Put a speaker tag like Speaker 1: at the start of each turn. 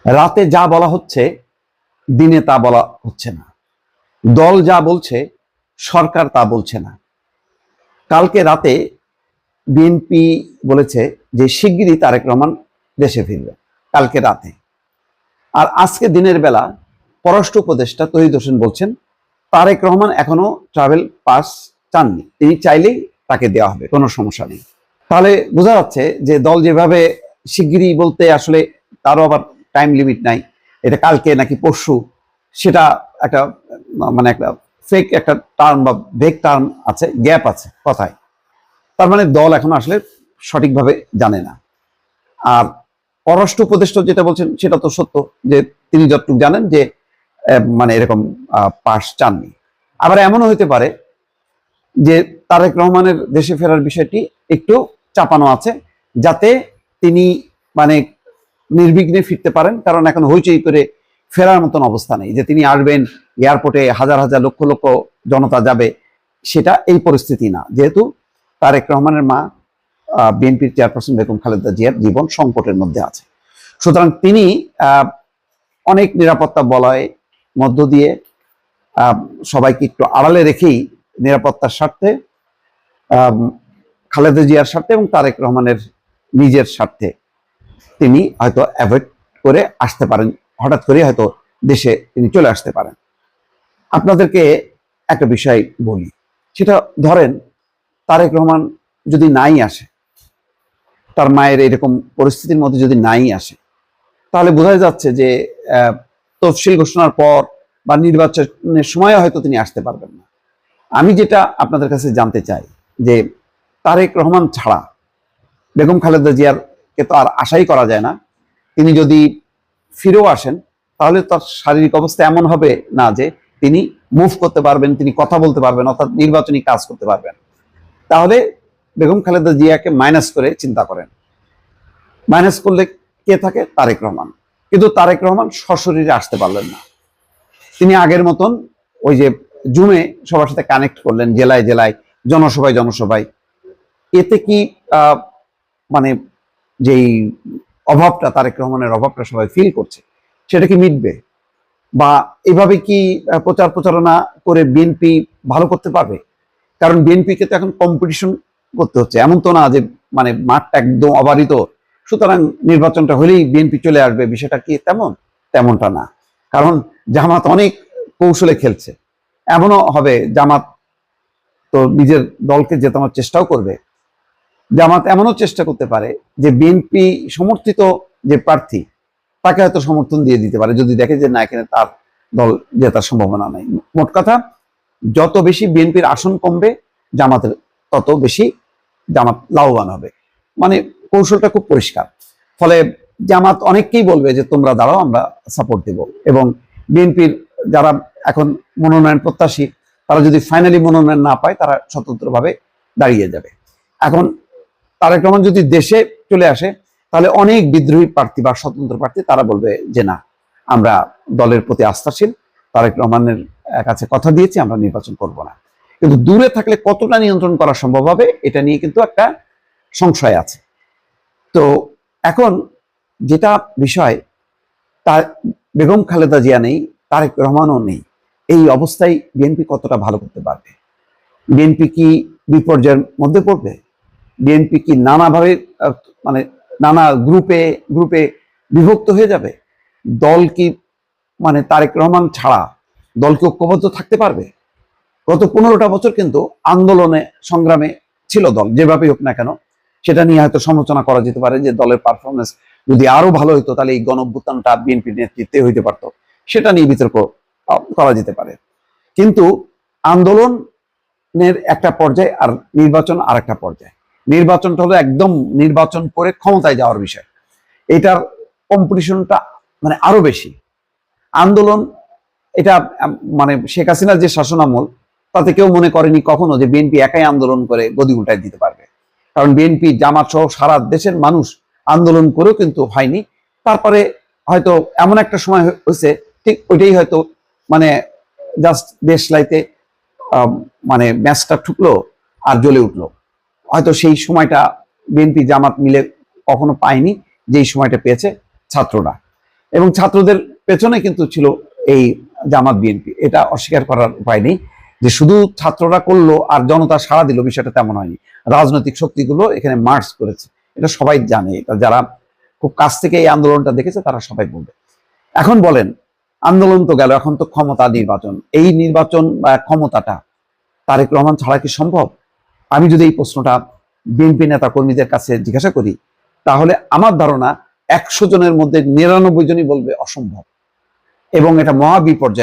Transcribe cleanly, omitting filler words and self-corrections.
Speaker 1: রাতে যা বলা হচ্ছে দিনে তা বলা হচ্ছে না। দল যা বলছে সরকার তা বলছে না। কালকে রাতে বিএনপি বলেছে যে শিগগিরই তারেক রহমান দেশে ফিরবে, কালকে রাতে। আর আজকে দিনের বেলা পররাষ্ট্র উপদেষ্টা তৌহিদ হোসেন বলছেন তারেক রহমান এখনো ট্রাভেল পাস চাননি, তিনি চাইলেই তাকে দেওয়া হবে, কোনো সমস্যা নেই। তাহলে বোঝা যাচ্ছে যে দল যেভাবে শিগগিরই বলতে আসলে তারও আবার টাইম লিমিট নাই, এটা কালকে নাকি পরশু, সেটা একটা মানে একটা ফেক একটা টার্ম বা ভেগ টার্ম আছে, গ্যাপ আছে কথায়। তার মানে দল এখন আসলে সঠিকভাবে জানে না। আর পররাষ্ট্র উপদেষ্টা যেটা বলছেন সেটা তো সত্য, যে তিনি যতটুকু জানেন যে মানে এরকম পাস চাননি। আবার এমনও হইতে পারে যে তারেক রহমানের দেশে ফেরার বিষয়টি একটু চাপানো আছে, যাতে তিনি মানে নির্বিঘ্নে ফিরতে পারেন, কারণ এখন হইচই করে ফেরার মতন অবস্থা নেই যে তিনি আসবেন এয়ারপোর্টে হাজার হাজার লক্ষ লক্ষ জনতা যাবে, সেটা এই পরিস্থিতি না। যেহেতু তারেক রহমানের মা বিএনপির চেয়ারপারসন বেগম খালেদা জিয়ার জীবন সংকটের মধ্যে আছে, সুতরাং তিনি অনেক নিরাপত্তা বলয়ের মধ্য দিয়ে সবাইকে একটু আড়ালে রেখেই নিরাপত্তার স্বার্থে, খালেদা জিয়ার স্বার্থে এবং তারেক রহমানের নিজের স্বার্থে তিনি হয়তো অ্যাভয়েড করে আসতে পারেন, হঠাৎ করে হয়তো দেশে তিনি চলে আসতে পারেন। আপনাদেরকে একটা বিষয় বলি, সেটা ধরেন তারেক রহমান যদি নাই আসে, তার মায়ের এরকম পরিস্থিতির মধ্যে যদি নাই আসে, তাহলে বোঝা যাচ্ছে যে তফসিল ঘোষণার পর বা নির্বাচনের সময় হয়তো তিনি আসতে পারবেন না। আমি যেটা আপনাদের কাছে জানতে চাই যে তারেক রহমান ছাড়া বেগম খালেদা জিয়ারকে তো আর আশাই করা যায় না। তিনি যদি ফিরেও আসেন তাহলে তার শারীরিক অবস্থা এমন হবে না যে তিনি মুভ করতে পারবেন, তিনি কথা বলতে পারবেন, অর্থাৎ নির্বাচনী কাজ করতে পারবেন। তাহলে বেগম খালেদা জিয়াকে মাইনাস করে চিন্তা করেন, মাইনাস করলে কে থাকে? তারেক রহমান। কিন্তু তারেক রহমান সশরীরে আসতে পারলেন না। তিনি আগের মতন ওই যে জুমে সবার সাথে কানেক্ট করলেন, জেলায় জেলায়, জনসভায় জনসভায়। এতে কি মানে যেই অভাবটা, তারেক রহমানের অভাবটা সবাই ফিল করছে, সেটা কি মিটবে? বা এভাবে কি প্রচার প্রচারণা করে বিএনপি ভালো করতে পারবে? কারণ বিএনপিকে তো এখন কম্পিটিশন করতে হচ্ছে, এমন তো না যে মানে মাঠটা একদম অবারিত, সুতরাং নির্বাচনটা হলেই বিএনপি চলে আসবে, বিষয়টা কি তেমনটা না। কারণ জামাত অনেক কৌশলে খেলছে, এমনও হবে জামাত তো নিজের দলকে জেতানোর চেষ্টাও করবে। জামাত এমনও চেষ্টা করতে পারে যে বিএনপি সমর্থিত যে প্রার্থী তাকে হয়তো সমর্থন দিয়ে দিতে পারে, যদি দেখে যে না, এখানে তার দল জেতার সম্ভাবনা নাই। মোট কথা, যত বেশি বিএনপির আসন কমবে জামাতের তত বেশি জামাত লাভবান হবে। মানে কৌশলটা খুব পরিষ্কার। ফলে জামাত অনেককেই বলবে যে তোমরা দাঁড়াও, আমরা সাপোর্ট দেব, এবং বিএনপির যারা এখন মনোনয়ন প্রত্যাশী তারা যদি ফাইনালি মনোনয়ন না পায়, তারা স্বতন্ত্রভাবে দাঁড়িয়ে যাবে। এখন তারেক রহমান যদি দেশে চলে আসে, তাহলে অনেক বিদ্রোহী প্রার্থী বা স্বতন্ত্র প্রার্থী তারা বলবে যে না, আমরা দলের প্রতি আস্থাশীল, তারেক রহমানের কাছে কথা দিয়েছি, আমরা নির্বাচন করব না। কিন্তু দূরে থাকলে কতটা নিয়ন্ত্রণ করা সম্ভব হবে, এটা নিয়ে কিন্তু একটা সংশয় আছে। তো এখন যেটা বিষয়, তার বেগম খালেদা জিয়া নেই, তারেক রহমানও নেই, এই অবস্থায় বিএনপি কতটা ভালো করতে পারবে? বিএনপি কি বিপর্যয়ের মধ্যে পড়বে? বিএনপি কি নানাভাবে মানে নানা গ্রুপে গ্রুপে বিভক্ত হয়ে যাবে? দল কি মানে তারেক রহমান ছাড়া দল কি ঐক্যবদ্ধ থাকতে পারবে? গত 15টা বছর কিন্তু আন্দোলনে সংগ্রামে ছিল দল, যেভাবেই হোক না কেন। সেটা নিয়ে হয়তো সমালোচনা করা যেতে পারে যে দলের পারফরমেন্স যদি আরো ভালো হইতো তাহলে এই গণঅভ্যুত্থানটা বিএনপির নেতৃত্বে হইতে পারতো, সেটা নিয়ে বিতর্ক করা যেতে পারে। কিন্তু আন্দোলনের একটা পর্যায়ে আর নির্বাচন আর একটা পর্যায়ে। নির্বাচনটা হলো একদম নির্বাচন করে ক্ষমতায় যাওয়ার বিষয়, এটার কম্পিটিশনটা মানে আরো বেশি। আন্দোলন এটা মানে শেখ হাসিনার যে শাসনামল, তাতে কেউ মনে করেনি কখনো যে বিএনপি একাই আন্দোলন করে গদি উল্টায় দিতে পারবে। কারণ বিএনপি, জামাত সহ সারা দেশের মানুষ আন্দোলন করেও কিন্তু হয়নি। তারপরে হয়তো এমন একটা সময় হয়েছে, ঠিক ওইটাই হয়তো মানে জাস্ট দেশলাইতে মানে ম্যাচটা ঠুকলো আর জ্বলে উঠলো। হয়তো সেই সময়টা বিএনপি জামাত মিলে কখনো পায়নি, যেই সময়টা পেয়েছে ছাত্ররা। এবং ছাত্রদের পেছনে কিন্তু ছিল এই জামাত বিএনপি। এটা অস্বীকার করার উপায় নেই যে শুধু ছাত্ররা করলো আর জনতা সাড়া দিল, বিষয়টা তেমন হয়নি। রাজনৈতিক শক্তিগুলো এখানে মার্চ করেছে, এটা সবাই জানে। এটা যারা খুব কাছ থেকে এই আন্দোলনটা দেখেছে তারা সবাই বলবে। এখন বলেন, আন্দোলন তো গেল, এখন তো ক্ষমতা নির্বাচন। এই নির্বাচন বা ক্ষমতাটা তারেক রহমান ছাড়া কি সম্ভব? আমি যদি এই প্রশ্নটা বিএনপি নেতা কর্মীদের কাছে জিজ্ঞাসা করি, তাহলে আমার ধারণা 100 জনের মধ্যে 99 জনই বলবে অসম্ভব, এবং এটা মহা বিপর্যয়।